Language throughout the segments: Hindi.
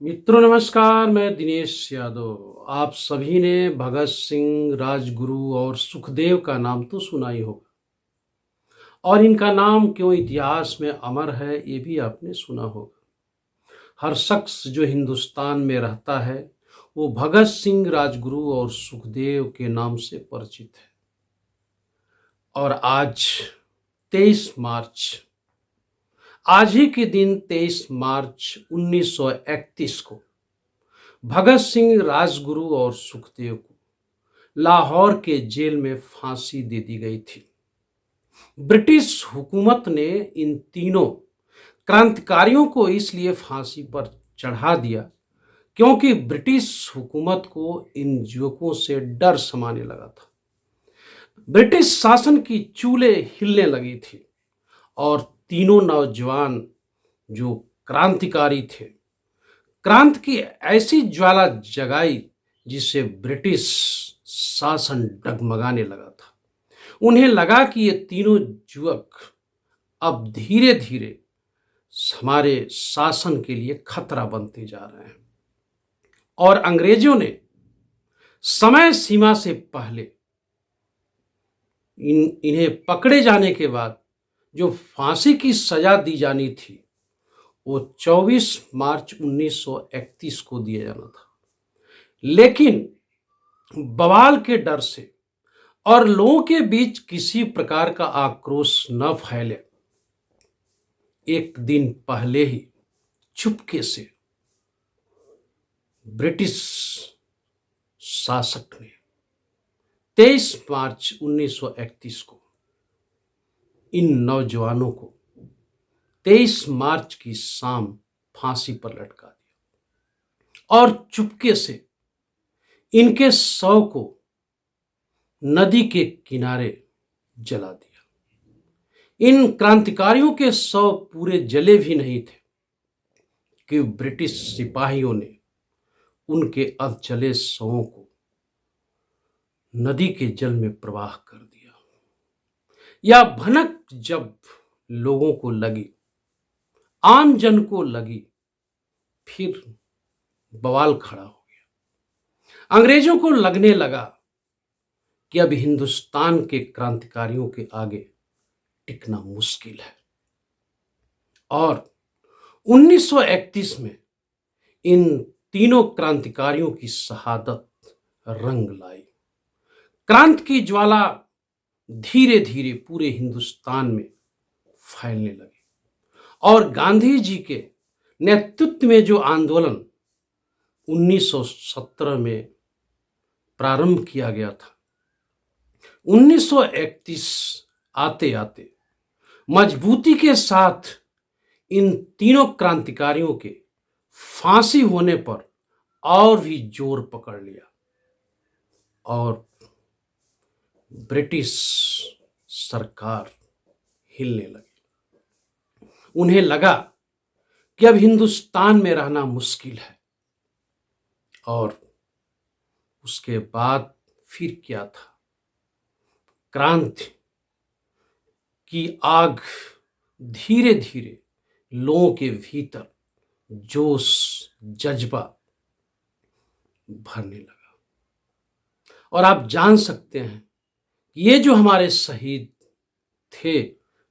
मित्रों नमस्कार। मैं दिनेश यादव। आप सभी ने भगत सिंह, राजगुरु और सुखदेव का नाम तो सुना ही होगा और इनका नाम क्यों इतिहास में अमर है ये भी आपने सुना होगा। हर शख्स जो हिंदुस्तान में रहता है वो भगत सिंह, राजगुरु और सुखदेव के नाम से परिचित है। और आज 23 मार्च, आज ही के दिन 23 मार्च 1931 को भगत सिंह, राजगुरु और सुखदेव को लाहौर के जेल में फांसी दे दी गई थी। ब्रिटिश हुकूमत ने इन तीनों क्रांतिकारियों को इसलिए फांसी पर चढ़ा दिया क्योंकि ब्रिटिश हुकूमत को इन युवकों से डर समाने लगा था। ब्रिटिश शासन की चूलें हिलने लगी थी और तीनों नौजवान जो क्रांतिकारी थे, क्रांति की ऐसी ज्वाला जगाई जिससे ब्रिटिश शासन डगमगाने लगा था। उन्हें लगा कि ये तीनों युवक अब धीरे धीरे हमारे शासन के लिए खतरा बनते जा रहे हैं और अंग्रेजों ने समय सीमा से पहले इन्हें पकड़े जाने के बाद जो फांसी की सजा दी जानी थी वो 24 मार्च 1931 को दिया जाना था। लेकिन बवाल के डर से और लोगों के बीच किसी प्रकार का आक्रोश न फैले, एक दिन पहले ही चुपके से ब्रिटिश शासक ने 23 मार्च 1931 को इन नौजवानों को 23 मार्च की शाम फांसी पर लटका दिया और चुपके से इनके शव को नदी के किनारे जला दिया। इन क्रांतिकारियों के शव पूरे जले भी नहीं थे कि ब्रिटिश सिपाहियों ने उनके अधजले शवों को नदी के जल में प्रवाह कर दिया। यह भनक जब लोगों को लगी, आम जन को लगी, फिर बवाल खड़ा हो गया। अंग्रेजों को लगने लगा कि अब हिंदुस्तान के क्रांतिकारियों के आगे टिकना मुश्किल है और 1931 में इन तीनों क्रांतिकारियों की शहादत रंग लाई। क्रांति की ज्वाला धीरे धीरे पूरे हिंदुस्तान में फैलने लगी और गांधी जी के नेतृत्व में जो आंदोलन 1917 में प्रारंभ किया गया था, 1931 आते आते मजबूती के साथ इन तीनों क्रांतिकारियों के फांसी होने पर और भी जोर पकड़ लिया और ब्रिटिश सरकार हिलने लगी। उन्हें लगा कि अब हिंदुस्तान में रहना मुश्किल है और उसके बाद फिर क्या था, क्रांति की आग धीरे धीरे लोगों के भीतर जोश जज्बा भरने लगा। और आप जान सकते हैं ये जो हमारे शहीद थे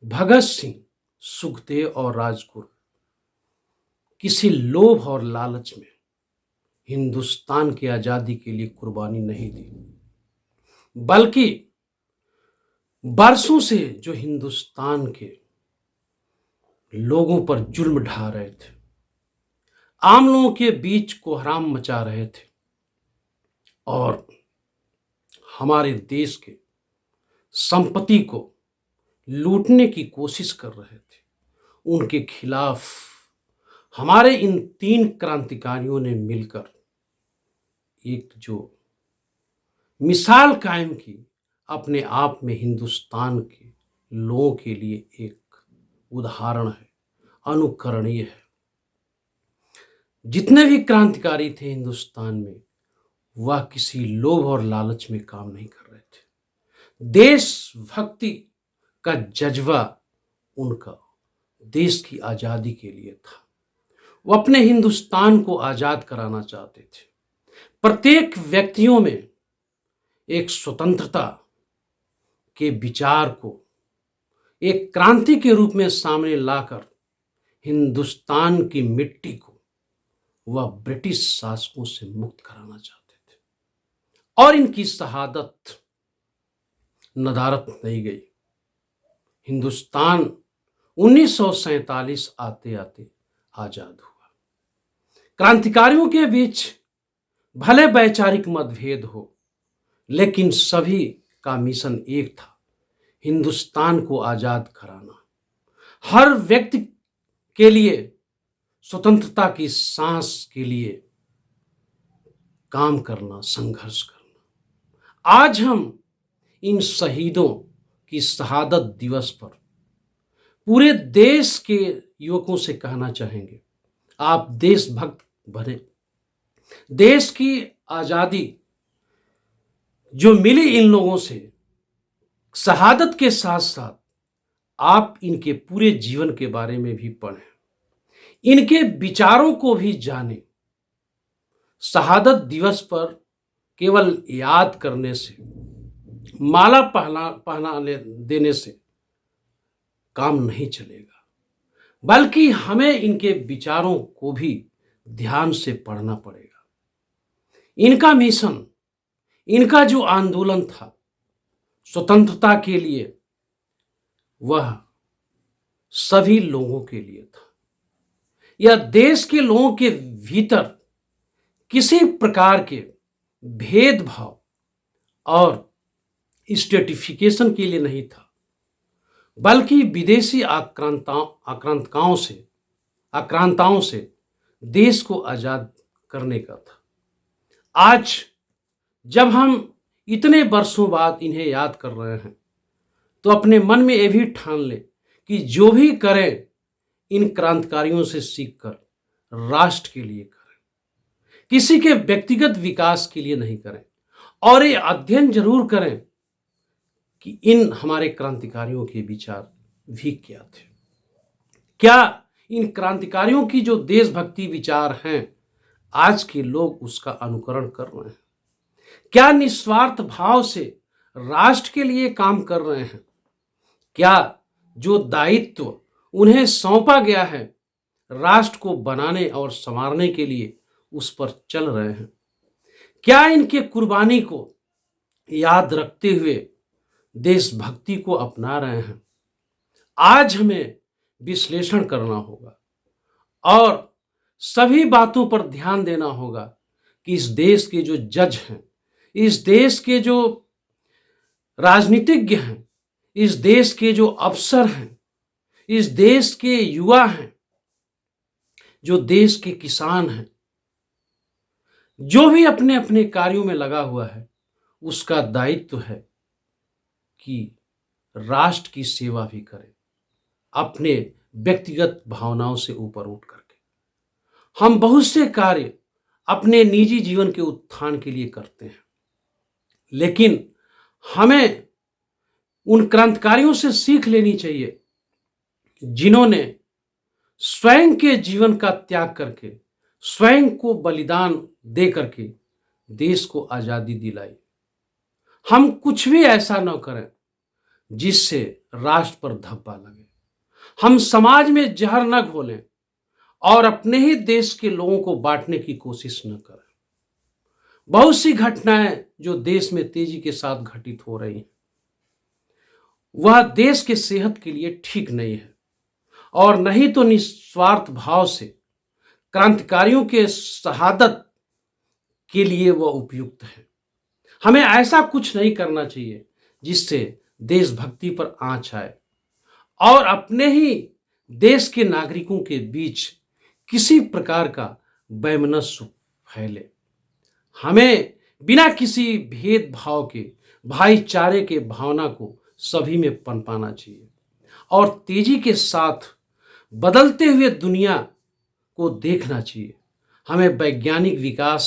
भगत सिंह, सुखदेव और राजगुरु, किसी लोभ और लालच में हिंदुस्तान की आजादी के लिए कुर्बानी नहीं दी, बल्कि बरसों से जो हिंदुस्तान के लोगों पर जुल्म ढा रहे थे, आम लोगों के बीच कोहराम मचा रहे थे और हमारे देश के संपत्ति को लूटने की कोशिश कर रहे थे, उनके खिलाफ हमारे इन तीन क्रांतिकारियों ने मिलकर एक जो मिसाल कायम की, अपने आप में हिंदुस्तान के लोगों के लिए एक उदाहरण है, अनुकरणीय है। जितने भी क्रांतिकारी थे हिंदुस्तान में, वह किसी लोभ और लालच में काम नहीं कर रहे थे। देशभक्ति का जज्बा उनका देश की आजादी के लिए था। वो अपने हिंदुस्तान को आजाद कराना चाहते थे। प्रत्येक व्यक्तियों में एक स्वतंत्रता के विचार को एक क्रांति के रूप में सामने लाकर हिंदुस्तान की मिट्टी को वह ब्रिटिश शासकों से मुक्त कराना चाहते थे। और इनकी शहादत नदारद नहीं गई। हिंदुस्तान 1947 आते आते आजाद हुआ। क्रांतिकारियों के बीच भले वैचारिक मतभेद हो, लेकिन सभी का मिशन एक था, हिंदुस्तान को आजाद कराना। हर व्यक्ति के लिए स्वतंत्रता की सांस के लिए काम करना, संघर्ष करना। आज हम इन शहीदों की शहादत दिवस पर पूरे देश के युवकों से कहना चाहेंगे, आप देशभक्त बने। देश की आजादी जो मिली इन लोगों से, शहादत के साथ साथ आप इनके पूरे जीवन के बारे में भी पढ़ें, इनके विचारों को भी जानें। शहादत दिवस पर केवल याद करने से, माला पहना देने से काम नहीं चलेगा, बल्कि हमें इनके विचारों को भी ध्यान से पढ़ना पड़ेगा। इनका मिशन, इनका जो आंदोलन था स्वतंत्रता के लिए, वह सभी लोगों के लिए था। यह देश के लोगों के भीतर किसी प्रकार के भेदभाव और स्टेटिफिकेशन के लिए नहीं था, बल्कि विदेशी आक्रांताओं से देश को आजाद करने का था। आज जब हम इतने वर्षों बाद इन्हें याद कर रहे हैं, तो अपने मन में ये भी ठान ले कि जो भी करें इन क्रांतिकारियों से सीखकर राष्ट्र के लिए करें, किसी के व्यक्तिगत विकास के लिए नहीं करें। और ये अध्ययन जरूर करें कि इन हमारे क्रांतिकारियों के विचार भी क्या थे। क्या इन क्रांतिकारियों की जो देशभक्ति विचार हैं, आज के लोग उसका अनुकरण कर रहे हैं? क्या निस्वार्थ भाव से राष्ट्र के लिए काम कर रहे हैं? क्या जो दायित्व उन्हें सौंपा गया है राष्ट्र को बनाने और संवारने के लिए, उस पर चल रहे हैं? क्या इनके कुर्बानी को याद रखते हुए देशभक्ति को अपना रहे हैं? आज हमें विश्लेषण करना होगा और सभी बातों पर ध्यान देना होगा कि इस देश के जो जज हैं, इस देश के जो राजनीतिज्ञ हैं, इस देश के जो अफसर हैं, इस देश के युवा हैं, जो देश के किसान हैं, जो भी अपने अपने कार्यों में लगा हुआ है, उसका दायित्व है कि राष्ट्र की सेवा भी करे, अपने व्यक्तिगत भावनाओं से ऊपर उठ करके। हम बहुत से कार्य अपने निजी जीवन के उत्थान के लिए करते हैं, लेकिन हमें उन क्रांतिकारियों से सीख लेनी चाहिए जिन्होंने स्वयं के जीवन का त्याग करके, स्वयं को बलिदान दे करके देश को आजादी दिलाई। हम कुछ भी ऐसा न करें जिससे राष्ट्र पर धब्बा लगे। हम समाज में जहर न घोलें और अपने ही देश के लोगों को बांटने की कोशिश न करें। बहुत सी घटनाएं जो देश में तेजी के साथ घटित हो रही हैं, वह देश के सेहत के लिए ठीक नहीं है, और नहीं तो निस्वार्थ भाव से क्रांतिकारियों के शहादत के लिए वह उपयुक्त है। हमें ऐसा कुछ नहीं करना चाहिए जिससे देशभक्ति पर आंच आए और अपने ही देश के नागरिकों के बीच किसी प्रकार का वैमनस्य फैले। हमें बिना किसी भेदभाव के भाईचारे के भावना को सभी में पनपाना चाहिए और तेजी के साथ बदलते हुए दुनिया को देखना चाहिए। हमें वैज्ञानिक विकास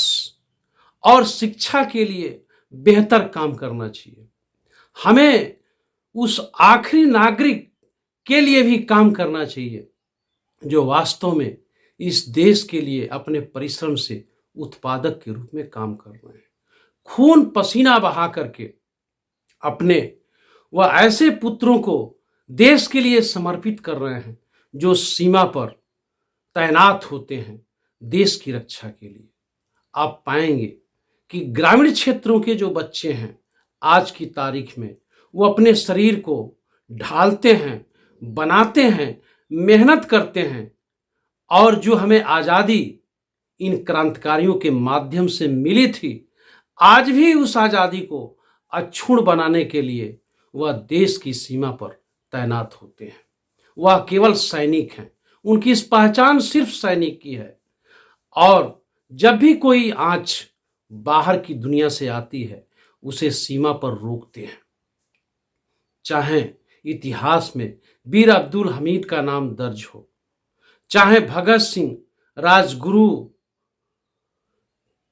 और शिक्षा के लिए बेहतर काम करना चाहिए। हमें उस आखिरी नागरिक के लिए भी काम करना चाहिए जो वास्तव में इस देश के लिए अपने परिश्रम से उत्पादक के रूप में काम कर रहे हैं। खून पसीना बहा करके अपने वह ऐसे पुत्रों को देश के लिए समर्पित कर रहे हैं जो सीमा पर तैनात होते हैं देश की रक्षा के लिए। आप पाएंगे कि ग्रामीण क्षेत्रों के जो बच्चे हैं आज की तारीख में वो अपने शरीर को ढालते हैं, बनाते हैं, मेहनत करते हैं और जो हमें आज़ादी इन क्रांतिकारियों के माध्यम से मिली थी, आज भी उस आज़ादी को अक्षुण्ण बनाने के लिए वह देश की सीमा पर तैनात होते हैं। वह केवल सैनिक हैं, उनकी इस पहचान सिर्फ सैनिक की है। और जब भी कोई आंच बाहर की दुनिया से आती है उसे सीमा पर रोकते हैं। चाहे इतिहास में वीर अब्दुल हमीद का नाम दर्ज हो, चाहे भगत सिंह, राजगुरु,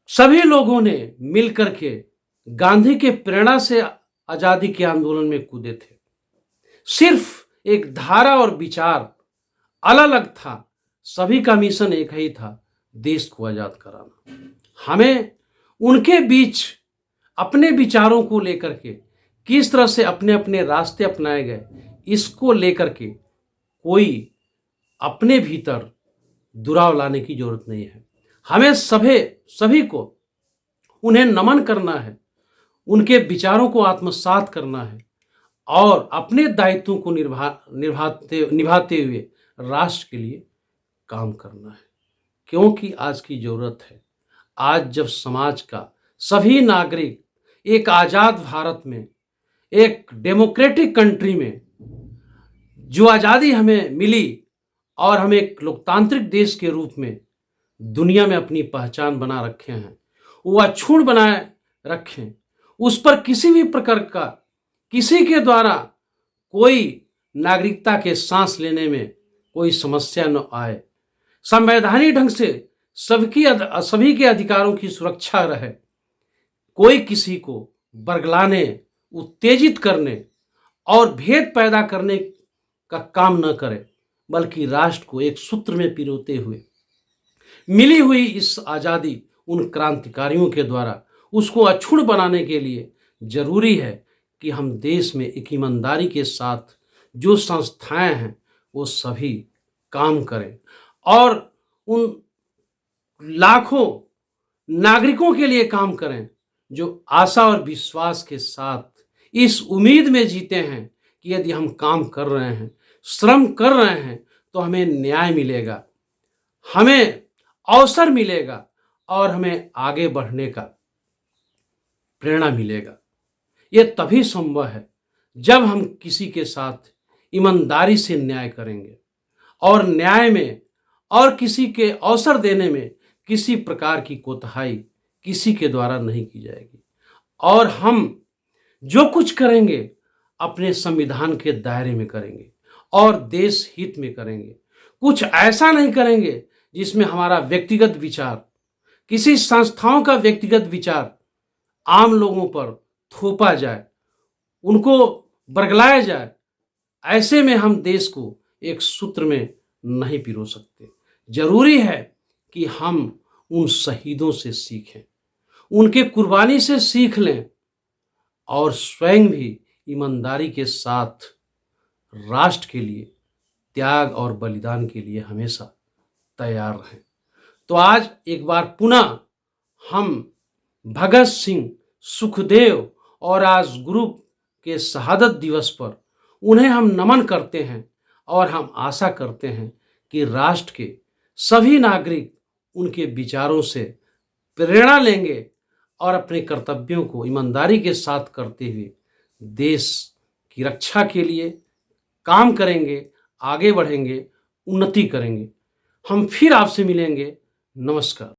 सभी लोगों ने मिलकर के गांधी के प्रेरणा से आजादी के आंदोलन में कूदे थे। सिर्फ एक धारा और विचार अलग अलग था, सभी का मिशन एक ही था, देश को आजाद कराना। हमें उनके बीच अपने विचारों को लेकर के किस तरह से अपने अपने रास्ते अपनाए गए, इसको लेकर के कोई अपने भीतर दुराव लाने की जरूरत नहीं है। हमें सभी को उन्हें नमन करना है, उनके विचारों को आत्मसात करना है और अपने दायित्वों को निभाते हुए राष्ट्र के लिए काम करना है, क्योंकि आज की जरूरत है। आज जब समाज का सभी नागरिक एक आज़ाद भारत में, एक डेमोक्रेटिक कंट्री में जो आज़ादी हमें मिली और हम एक लोकतांत्रिक देश के रूप में दुनिया में अपनी पहचान बना रखे हैं, वो अक्षुण्ण बनाए रखें, उस पर किसी भी प्रकार का किसी के द्वारा कोई नागरिकता के सांस लेने में कोई समस्या न आए, संवैधानिक ढंग से सभी के अधिकारों की सुरक्षा रहे, कोई किसी को बरगलाने, उत्तेजित करने और भेद पैदा करने का काम न करे, बल्कि राष्ट्र को एक सूत्र में पिरोते हुए मिली हुई इस आज़ादी उन क्रांतिकारियों के द्वारा उसको अक्षुण्ण बनाने के लिए जरूरी है कि हम देश में एक ईमानदारी के साथ जो संस्थाएं हैं वो सभी काम करें और उन लाखों नागरिकों के लिए काम करें जो आशा और विश्वास के साथ इस उम्मीद में जीते हैं कि यदि हम काम कर रहे हैं, श्रम कर रहे हैं तो हमें न्याय मिलेगा, हमें अवसर मिलेगा और हमें आगे बढ़ने का प्रेरणा मिलेगा। ये तभी संभव है जब हम किसी के साथ ईमानदारी से न्याय करेंगे और न्याय में और किसी के अवसर देने में किसी प्रकार की कोताही किसी के द्वारा नहीं की जाएगी और हम जो कुछ करेंगे अपने संविधान के दायरे में करेंगे और देश हित में करेंगे। कुछ ऐसा नहीं करेंगे जिसमें हमारा व्यक्तिगत विचार, किसी संस्थाओं का व्यक्तिगत विचार आम लोगों पर थोपा जाए, उनको बरगलाया जाए। ऐसे में हम देश को एक सूत्र में नहीं पिरो सकते। जरूरी है कि हम उन शहीदों से सीखें, उनके कुर्बानी से सीख लें और स्वयं भी ईमानदारी के साथ राष्ट्र के लिए त्याग और बलिदान के लिए हमेशा तैयार रहें। तो आज एक बार पुनः हम भगत सिंह, सुखदेव और राजगुरु के शहादत दिवस पर उन्हें हम नमन करते हैं और हम आशा करते हैं कि राष्ट्र के सभी नागरिक उनके विचारों से प्रेरणा लेंगे और अपने कर्तव्यों को ईमानदारी के साथ करते हुए देश की रक्षा के लिए काम करेंगे, आगे बढ़ेंगे, उन्नति करेंगे। हम फिर आपसे मिलेंगे। नमस्कार।